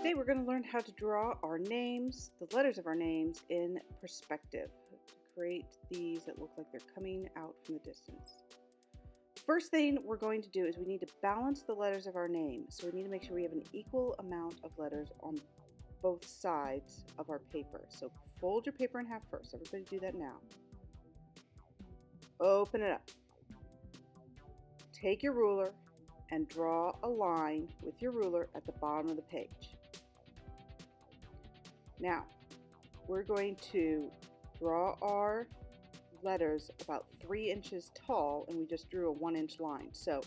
Today we're going to learn how to draw our names, the letters of our names, in perspective to create these that look like they're coming out from the distance. First thing we're going to do is we need to balance the letters of our name. So we need to make sure we have an equal amount of letters on both sides of our paper. So fold your paper in half first. Everybody do that now. Open it up. Take your ruler and draw a line with your ruler at the bottom of the page. Now, we're going to draw our letters about 3 inches tall, and we just drew a 1-inch line. So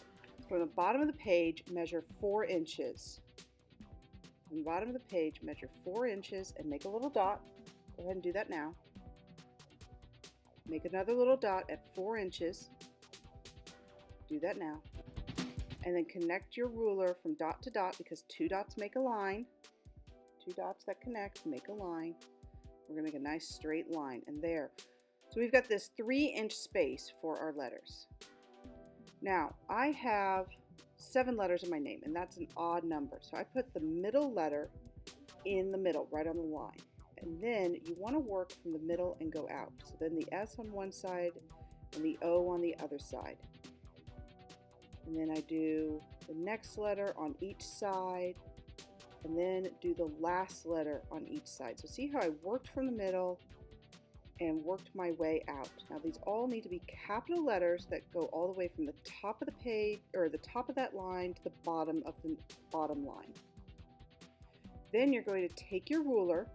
from the bottom of the page, measure 4 inches. From the bottom of the page, measure 4 inches and make a little dot. Go ahead and do that now. Make another little dot at 4 inches. Do that now. And then connect your ruler from dot to dot, because 2 dots make a line. 2 dots that connect make a line. We're going to make a nice straight line, and there. So we've got this 3-inch space for our letters. Now, I have 7 letters in my name, and that's an odd number. So I put the middle letter in the middle, right on the line. And then you want to work from the middle and go out. So then the S on one side and the O on the other side. And then I do the next letter on each side, and then do the last letter on each side. So see how I worked from the middle and worked my way out. Now these all need to be capital letters that go all the way from the top of the page, or the top of that line, to the bottom of the bottom line. Then you're going to take your ruler,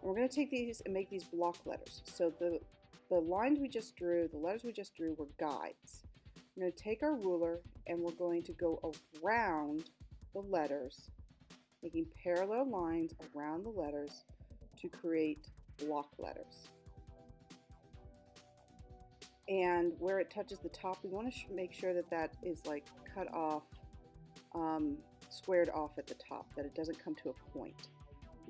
and we're going to take these and make these block letters. So the lines we just drew, the letters we just drew, were guides. We're going to take our ruler and we're going to go around the letters, making parallel lines around the letters to create block letters. And where it touches the top, we want to make sure that that is like cut off, squared off at the top, that it doesn't come to a point.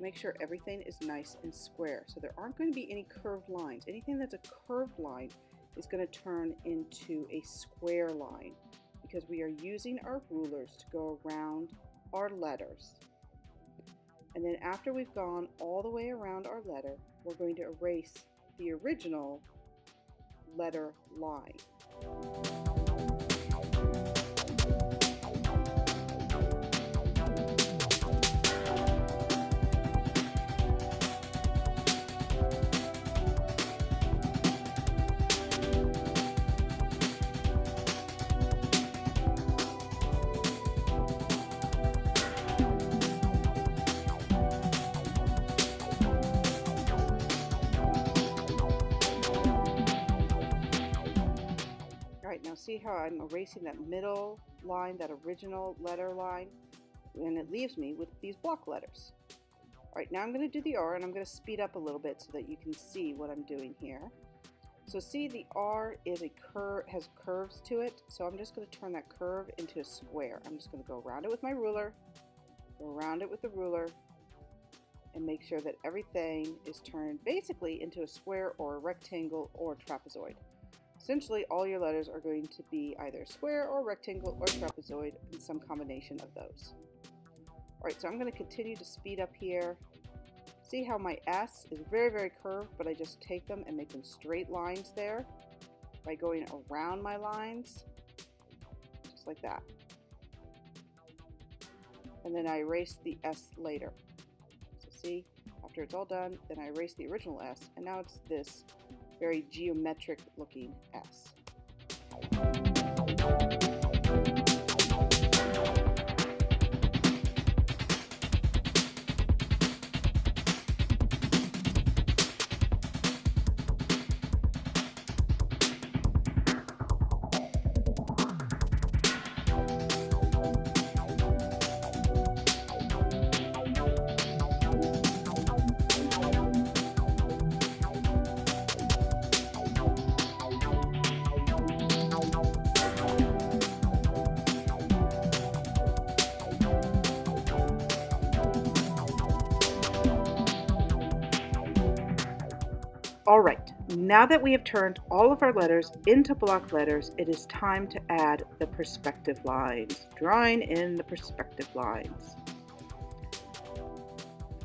Make sure everything is nice and square. So there aren't going to be any curved lines. Anything that's a curved line is going to turn into a square line, because we are using our rulers to go around our letters. And then after we've gone all the way around our letter, we're going to erase the original letter line. Alright, now see how I'm erasing that middle line, that original letter line, and it leaves me with these block letters. Alright, now I'm going to do the R, and I'm going to speed up a little bit so that you can see what I'm doing here. So see, the R is has curves to it, so I'm just going to turn that curve into a square. I'm just going to go around it with my ruler, go around it with the ruler, and make sure that everything is turned basically into a square or a rectangle or trapezoid. Essentially, all your letters are going to be either square or rectangle or trapezoid, and some combination of those. Alright, so I'm going to continue to speed up here. See how my S is very, very curved, but I just take them and make them straight lines there by going around my lines, just like that. And then I erase the S later. So see, after it's all done, then I erase the original S, and now it's this very geometric looking S. Alright, now that we have turned all of our letters into block letters, it is time to add the perspective lines, drawing in the perspective lines.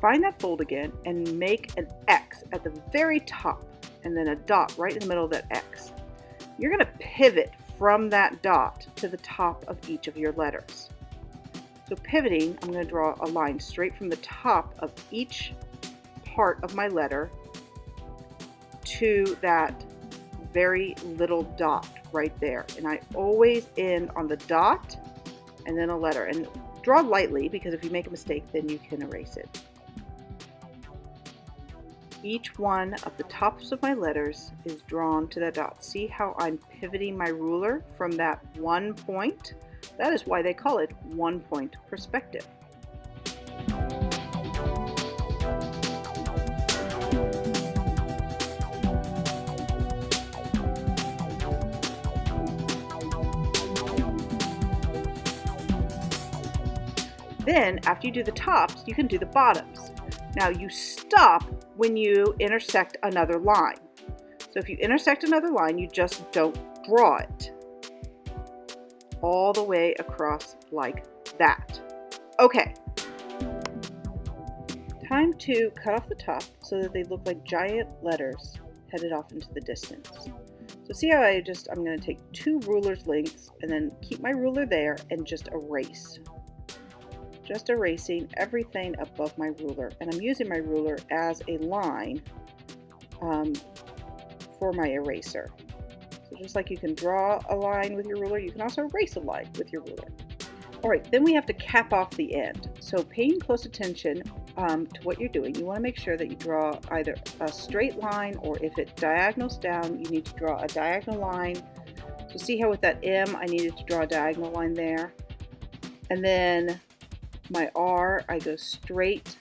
find that fold again and make an X at the very top and then a dot right in the middle of that X. You're going to pivot from that dot to the top of each of your letters. So pivoting, I'm going to draw a line straight from the top of each part of my letter to that very little dot right there. And I always end on the dot and then a letter. And draw lightly, because if you make a mistake, then you can erase it. Each one of the tops of my letters is drawn to that dot. See how I'm pivoting my ruler from that one point? That is why they call it one-point perspective. Then, after you do the tops, you can do the bottoms. Now, you stop when you intersect another line. So if you intersect another line, you just don't draw it all the way across like that. Okay. Time to cut off the top so that they look like giant letters headed off into the distance. So see how I'm going to take 2 rulers lengths and then keep my ruler there and just erase. Just erasing everything above my ruler. And I'm using my ruler as a line for my eraser. So just like you can draw a line with your ruler, you can also erase a line with your ruler. All right, then we have to cap off the end. So paying close attention to what you're doing, you want to make sure that you draw either a straight line, or if it diagonals down, you need to draw a diagonal line. So see how with that M, I needed to draw a diagonal line there. And then my R, I go straight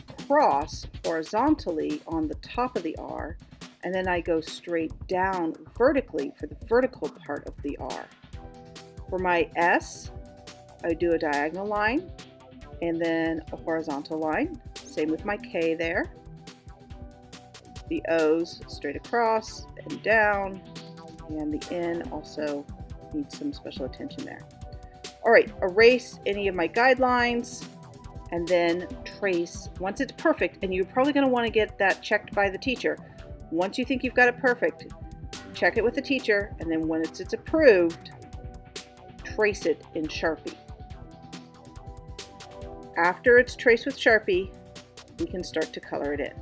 across horizontally on the top of the R, and then I go straight down vertically for the vertical part of the R. For my S, I do a diagonal line and then a horizontal line. Same with my K there. The O's straight across and down, and the N also needs some special attention there. All right, erase any of my guidelines and then trace once it's perfect, and you're probably going to want to get that checked by the teacher. Once you think you've got it perfect, check it with the teacher, and then when it's approved, trace it in Sharpie. After it's traced with Sharpie, we can start to color it in.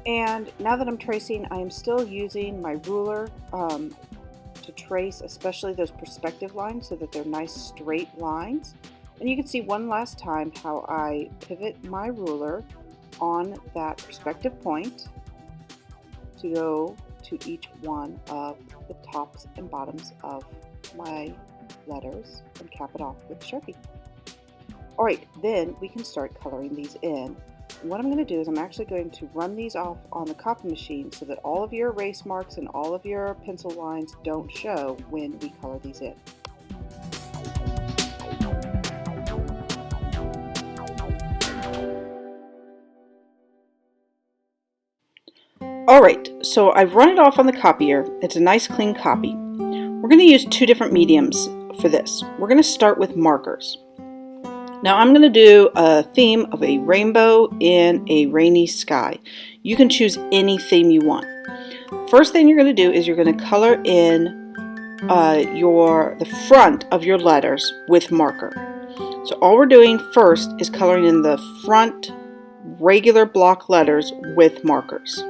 And now that I'm tracing, I am still using my ruler to trace, especially those perspective lines, so that they're nice straight lines. And you can see one last time how I pivot my ruler on that perspective point to go to each one of the tops and bottoms of my letters and cap it off with Sharpie. All right, then we can start coloring these in. And what I'm going to do is I'm actually going to run these off on the copy machine so that all of your erase marks and all of your pencil lines don't show when we color these in. All right, so I've run it off on the copier. It's a nice clean copy. We're going to use 2 different mediums for this. We're going to start with markers. Now I'm going to do a theme of a rainbow in a rainy sky. You can choose any theme you want. First thing you're going to do is you're going to color in the front of your letters with marker. So all we're doing first is coloring in the front regular block letters with markers.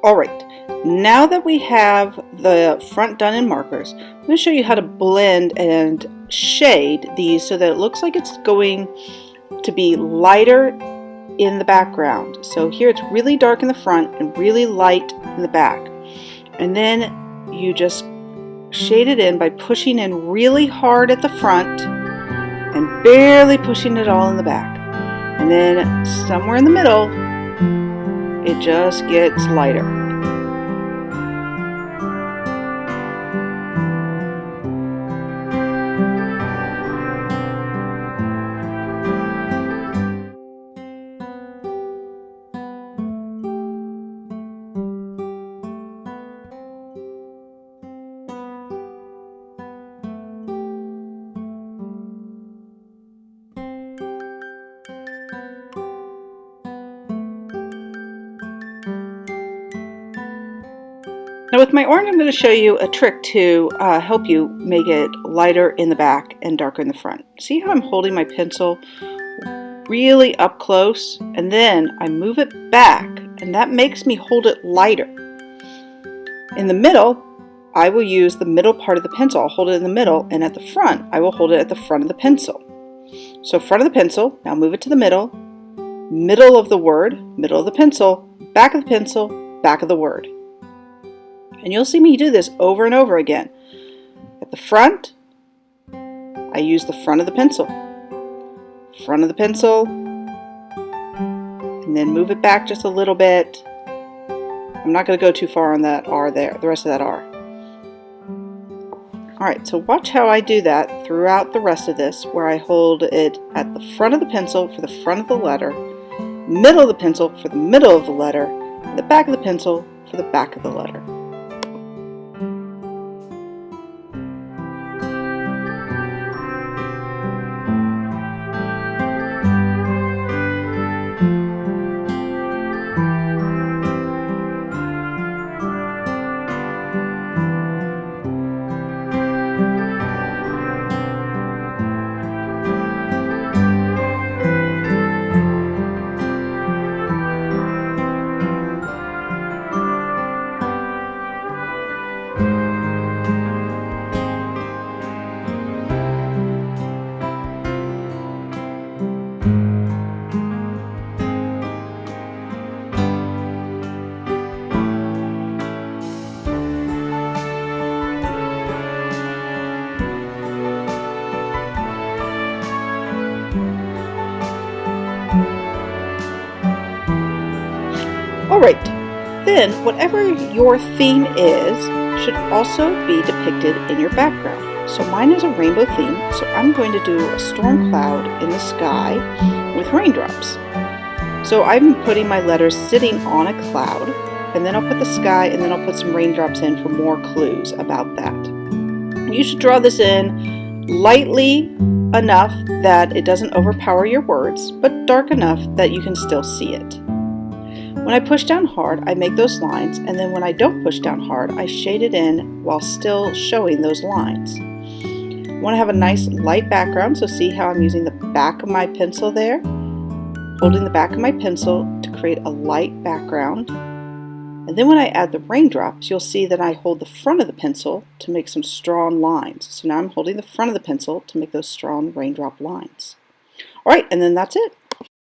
Alright, now that we have the front done in markers, I'm going to show you how to blend and shade these so that it looks like it's going to be lighter in the background. So here it's really dark in the front and really light in the back. And then you just shade it in by pushing in really hard at the front and barely pushing it all in the back. And then somewhere in the middle, it just gets lighter. Now with my orange, I'm going to show you a trick to help you make it lighter in the back and darker in the front. See how I'm holding my pencil really up close, and then I move it back, and that makes me hold it lighter. In the middle, I will use the middle part of the pencil. I'll hold it in the middle, and at the front, I will hold it at the front of the pencil. So front of the pencil, now move it to the middle of the word, middle of the pencil, back of the pencil, back of the word. And you'll see me do this over and over again. At the front, I use the front of the pencil, and then move it back just a little bit. I'm not going to go too far on that R there, the rest of that R. Alright, so watch how I do that throughout the rest of this, where I hold it at the front of the pencil for the front of the letter, middle of the pencil for the middle of the letter, and the back of the pencil for the back of the letter. Alright, then whatever your theme is should also be depicted in your background. So mine is a rainbow theme, so I'm going to do a storm cloud in the sky with raindrops. So I'm putting my letters sitting on a cloud, and then I'll put the sky, and then I'll put some raindrops in for more clues about that. You should draw this in lightly enough that it doesn't overpower your words, but dark enough that you can still see it. When I push down hard, I make those lines, and then when I don't push down hard, I shade it in while still showing those lines. I want to have a nice light background, so see how I'm using the back of my pencil there, holding the back of my pencil to create a light background. And then when I add the raindrops, you'll see that I hold the front of the pencil to make some strong lines. So now I'm holding the front of the pencil to make those strong raindrop lines. Alright, and then that's it.